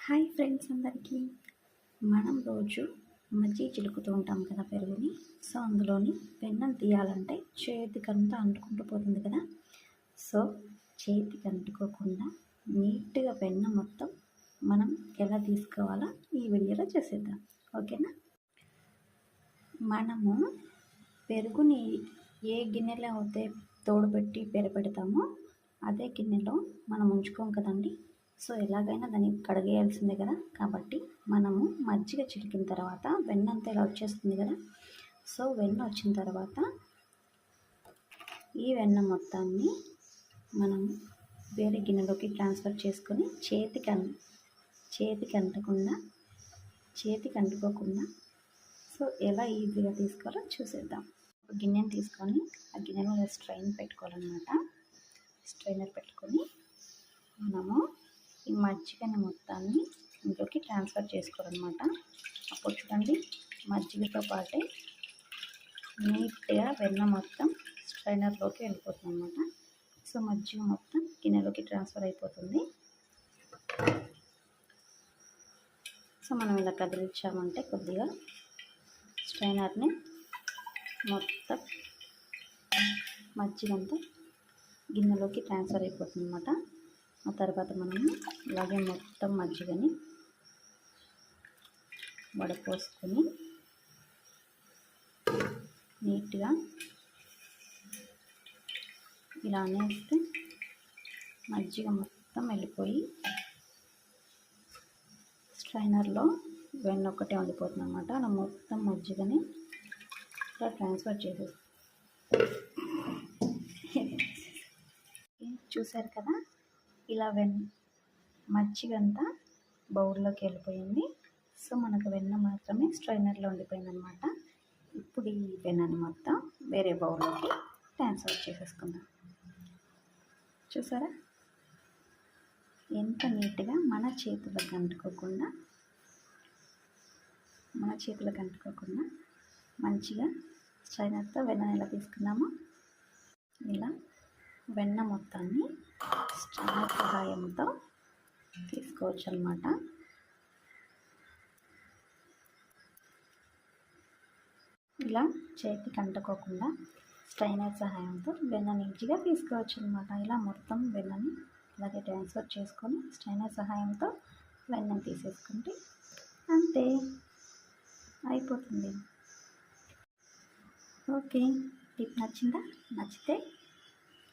Hi friends అందరికీ. మనం రోజు మజ్జిగ చిలుకుతూ ఉంటాం కదా పెరుగుని. సో అందులోని వెన్నం తీయాలంటే చేతికంతా అంటుకుంటూ పోతుంది కదా. సో చేతికి అంటుకోకుండా నీట్గా వెన్న మొత్తం మనం ఎలా తీసుకోవాలో ఈ వీడియోలో చూసేద్దాం, ఓకేనా. మనము పెరుగుని ఏ గిన్నెలో అయితే తోడుపెట్టి పెడతామో అదే గిన్నెలో మనం ఉంచుకోం కదండి. సో ఎలాగైనా దాన్ని కడిగేయాల్సిందే కదా. కాబట్టి మనము మజ్జిగ చిలికిన తర్వాత వెన్న అంతా ఇలా వచ్చేస్తుంది కదా. సో వెన్న వచ్చిన తర్వాత ఈ వెన్న మొత్తాన్ని మనం వేరే గిన్నెలోకి ట్రాన్స్ఫర్ చేసుకొని చేతికి అంటుకోకుండా సో ఎలా ఈజీగా తీసుకోవాలో చూసేద్దాం. ఒక గిన్నెని తీసుకొని ఆ గిన్నెలో స్ట్రైనర్ పెట్టుకొని మనము ఈ మజ్జిగని మొత్తాన్ని ఇంట్లోకి ట్రాన్స్ఫర్ చేసుకోవాలన్నమాట. అప్పుడు చూడండి మజ్జిగతో పాటే నీట్గా వెన్న మొత్తం స్ట్రైనర్లోకి వెళ్ళిపోతుంది అన్నమాట. సో మజ్జిగ మొత్తం గిన్నెలోకి ట్రాన్స్ఫర్ అయిపోతుంది. సో మనం ఇలా కదిలించామంటే కొద్దిగా స్ట్రైనర్ని మొత్తం మజ్జిగంతా గిన్నెలోకి ట్రాన్స్ఫర్ అయిపోతుంది అన్నమాట. ఆ తర్వాత మనము ఇలాగే మొత్తం మజ్జిగని వడపోసుకొని నీట్గా ఇలా అనేస్తే మజ్జిగ మొత్తం వెళ్ళిపోయి స్ట్రైనర్లో వెన్న ఒక్కటే ఉండిపోతుంది అన్నమాట. అలా మొత్తం మజ్జిగని ఇలా ట్రాన్స్ఫర్ చేసేసి చూసారు కదా, ఇలా మజ్జిగంతా బౌల్లోకి వెళ్ళిపోయింది. సో మనకు వెన్న మాత్రమే స్ట్రైనర్లో ఉండిపోయింది అనమాట. ఇప్పుడు ఈ వెన్నని మొత్తం వేరే బౌల్లోకి ట్రాన్స్ఫర్ చేసేసుకుందాం. చూసారా ఎంత నీట్గా మన చేతులకు అంటుకోకుండా మంచిగా స్ట్రైనర్తో వెన్నని ఎలా తీసుకున్నామో ఇలా వెన్న మొత్తాన్ని స్ట్రైనర్ సహాయంతో తీసుకోవచ్చు అన్నమాట. ఇలా చేతికి అంటుకోకుండా స్ట్రైనర్ సహాయంతో వెన్న నీట్గా తీసుకోవచ్చు అన్నమాట. ఇలా మొత్తం వెన్నని అలాగే ట్రాన్స్ఫర్ చేసుకొని స్ట్రైనర్ సహాయంతో వెన్నని తీసేసుకుంటే అంతే అయిపోతుంది. ఓకే, టిప్ నచ్చిందా? నచ్చితే